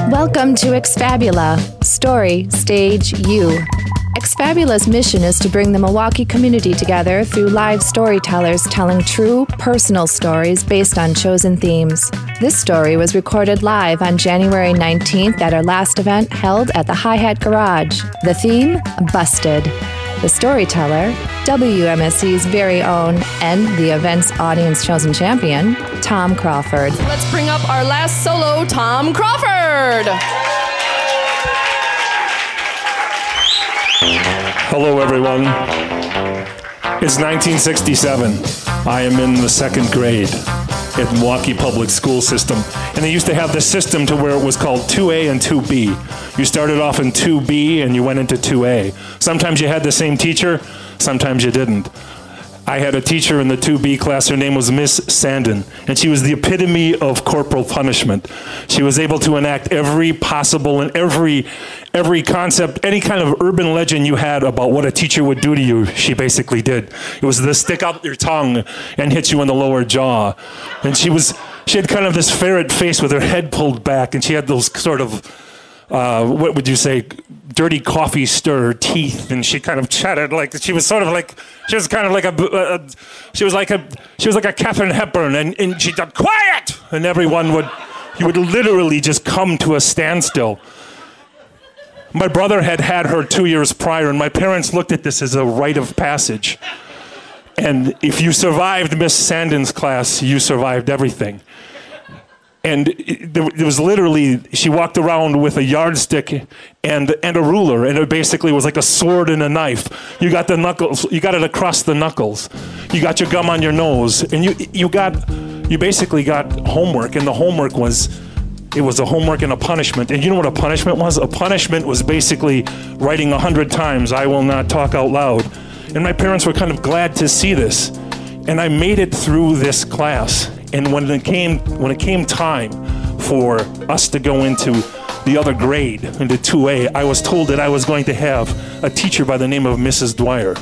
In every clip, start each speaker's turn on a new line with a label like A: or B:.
A: Welcome to Ex Fabula. Story, stage, you. Ex Fabula's mission is to bring the Milwaukee community together through live storytellers telling true, personal stories based on chosen themes. This story was recorded live on January 19th at our last event held at the Hi-Hat Garage. The theme, Busted. The storyteller, WMSC's very own and the event's audience chosen champion, Tom Crawford.
B: Let's bring up our last solo, Tom Crawford.
C: Hello, everyone. It's 1967. I am in the second grade at Milwaukee Public School System. And they used to have this system to where it was called 2A and 2B. You started off in 2B and you went into 2A. Sometimes you had the same teacher, sometimes you didn't. I had a teacher in the 2B class, her name was Miss Sandin, and she was the epitome of corporal punishment. She was able to enact every possible and every concept, any kind of urban legend you had about what a teacher would do to you, she basically did. It was the stick out your tongue and hit you in the lower jaw. And she had kind of this ferret face with her head pulled back, and she had those sort of, what would you say, dirty coffee stir teeth, and she kind of chatted like she was like a Katharine Hepburn, and she said, "Quiet!" and you would literally just come to a standstill. My brother had her 2 years prior, and my parents looked at this as a rite of passage. And if you survived Miss Sandin's class, you survived everything. And there was literally, she walked around with a yardstick and a ruler, and it basically was like a sword and a knife. You got the knuckles, you got it across the knuckles. You got your gum on your nose, and you basically got homework, and the homework was a homework and a punishment. And you know what a punishment was? A punishment was basically writing 100 times, "I will not talk out loud." And my parents were kind of glad to see this. And I made it through this class. And when it came time for us to go into the other grade, into 2A, I was told that I was going to have a teacher by the name of Mrs. Dwyer.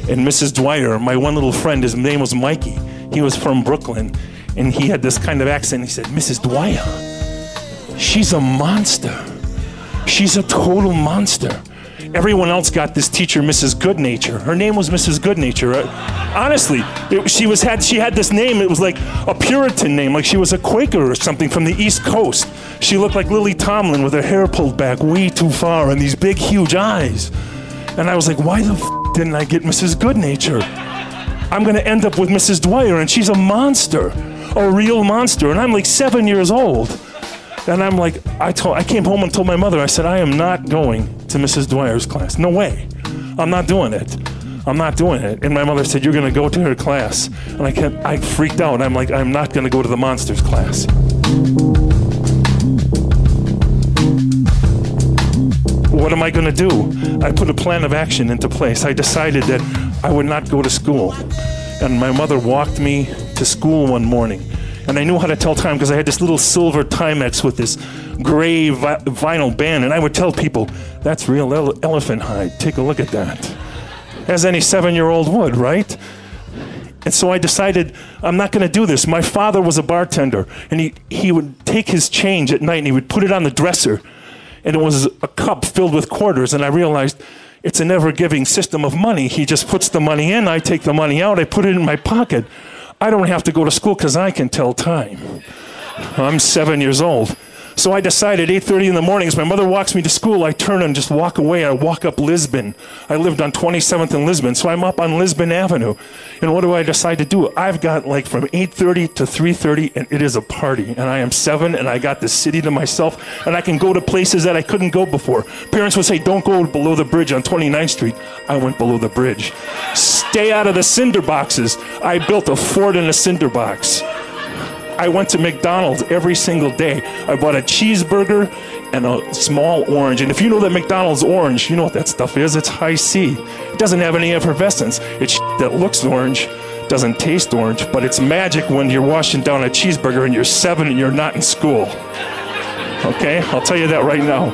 C: And Mrs. Dwyer, my one little friend, his name was Mikey. He was from Brooklyn, and he had this kind of accent. He said, "Mrs. Dwyer, she's a monster. She's a total monster." Everyone else got this teacher, Mrs. Goodnature. Her name was Mrs. Goodnature. Honestly, she had this name. It was like a Puritan name, like she was a Quaker or something from the East Coast. She looked like Lily Tomlin with her hair pulled back way too far and these big, huge eyes. And I was like, why the f didn't I get Mrs. Goodnature? I'm gonna end up with Mrs. Dwyer, and she's a monster, a real monster. And I'm like 7 years old. And I'm like, I came home and told my mother, I said, I am not going to Mrs. Dwyer's class. No way. I'm not doing it. I'm not doing it. And my mother said, you're going to go to her class. And I freaked out. I'm like, I'm not going to go to the monsters class. What am I going to do? I put a plan of action into place. I decided that I would not go to school. And my mother walked me to school one morning. And I knew how to tell time because I had this little silver Timex with this gray vinyl band. And I would tell people, that's real elephant hide. Take a look at that. As any 7-year-old would, right? And so I decided, I'm not going to do this. My father was a bartender. And he would take his change at night and he would put it on the dresser. And it was a cup filled with quarters. And I realized it's a never-giving system of money. He just puts the money in. I take the money out. I put it in my pocket. I don't have to go to school because I can tell time. I'm 7 years old. So I decided 8:30 in the morning, as my mother walks me to school, I turn and just walk away. I walk up Lisbon. I lived on 27th and Lisbon, so I'm up on Lisbon Avenue. And what do I decide to do? I've got like from 8:30 to 3:30, and it is a party. And I am 7, and I got the city to myself, and I can go to places that I couldn't go before. Parents would say, don't go below the bridge on 29th Street. I went below the bridge. Stay out of the cinder boxes. I built a fort in a cinder box. I went to McDonald's every single day. I bought a cheeseburger and a small orange. And if you know that McDonald's orange, you know what that stuff is. It's high C. It doesn't have any effervescence. It's that looks orange, doesn't taste orange, but it's magic when you're washing down a cheeseburger and you're 7 and you're not in school. Okay? I'll tell you that right now.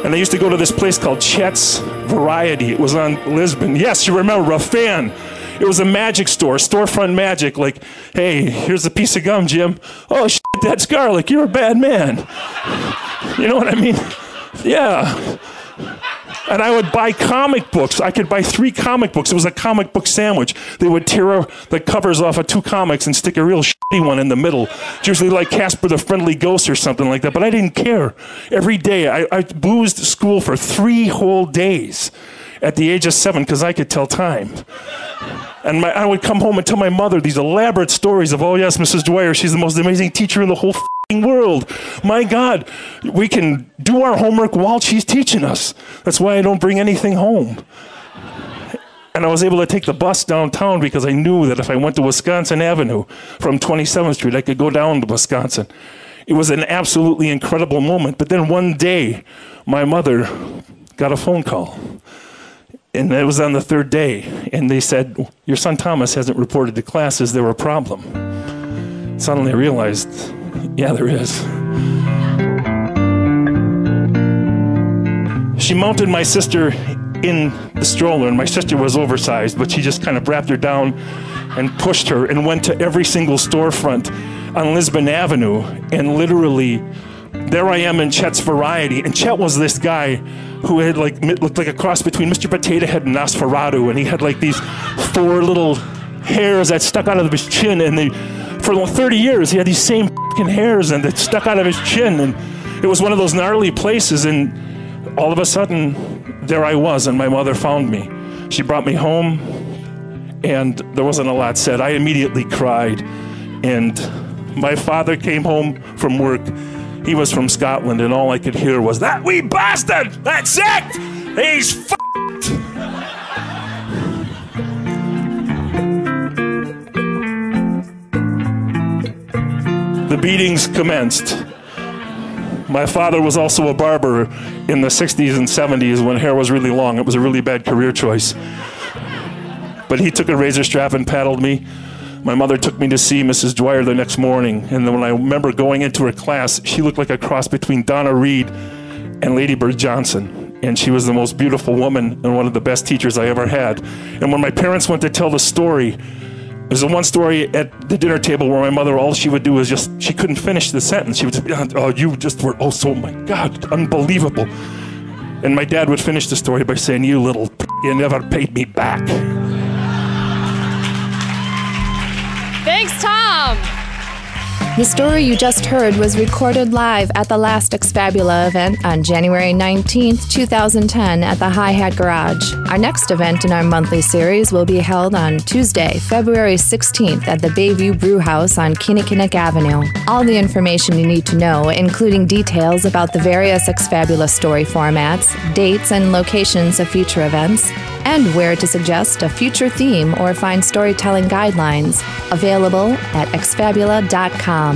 C: And I used to go to this place called Chet's Variety. It was on Lisbon. Yes, you remember, a fan. It was a magic store, storefront magic, like, hey, here's a piece of gum, Jim. Oh, shit, that's garlic. You're a bad man. You know what I mean? Yeah. And I would buy comic books. I could buy 3 comic books. It was a comic book sandwich. They would tear the covers off of 2 comics and stick a real shitty one in the middle. It's usually like Casper the Friendly Ghost or something like that. But I didn't care. Every day, I boozed school for 3 whole days at the age of 7 because I could tell time. And I would come home and tell my mother these elaborate stories of, oh yes, Mrs. Dwyer, she's the most amazing teacher in the whole world. My God, we can do our homework while she's teaching us. That's why I don't bring anything home. And I was able to take the bus downtown because I knew that if I went to Wisconsin Avenue from 27th Street, I could go down to Wisconsin. It was an absolutely incredible moment. But then one day, my mother got a phone call. And it was on the 3rd day. And they said, your son Thomas hasn't reported to class. Is there a problem? Suddenly I realized, yeah, there is. She mounted my sister in the stroller, and my sister was oversized, but she just kind of wrapped her down and pushed her and went to every single storefront on Lisbon Avenue. And literally, there I am in Chet's Variety. And Chet was this guy who had looked like a cross between Mr. Potato Head and Nosferatu. And he had like these 4 little hairs that stuck out of his chin. And for 30 years, he had these same fucking hairs and that stuck out of his chin. And it was one of those gnarly places. And all of a sudden, there I was, and my mother found me. She brought me home, and there wasn't a lot said. I immediately cried. And my father came home from work. He was from Scotland, and all I could hear was, that wee bastard! That's it! He's f***ed! The beatings commenced. My father was also a barber in the 60s and 70s when hair was really long. It was a really bad career choice. But he took a razor strap and paddled me. My mother took me to see Mrs. Dwyer the next morning. And then when I remember going into her class, she looked like a cross between Donna Reed and Lady Bird Johnson. And she was the most beautiful woman and one of the best teachers I ever had. And when my parents went to tell the story, there's one story at the dinner table where my mother, all she would do is just, she couldn't finish the sentence. She would say, oh, you just were, oh, so, my God, unbelievable. And my dad would finish the story by saying, you little you never paid me back.
B: Thanks, Tom.
A: The story you just heard was recorded live at the last Ex Fabula event on January 19th, 2010 at the Hi-Hat Garage. Our next event in our monthly series will be held on Tuesday, February 16th at the Bayview Brew House on Kinnickinnick Avenue. All the information you need to know, including details about the various Ex Fabula story formats, dates and locations of future events, and where to suggest a future theme or find storytelling guidelines, available at exfabula.com.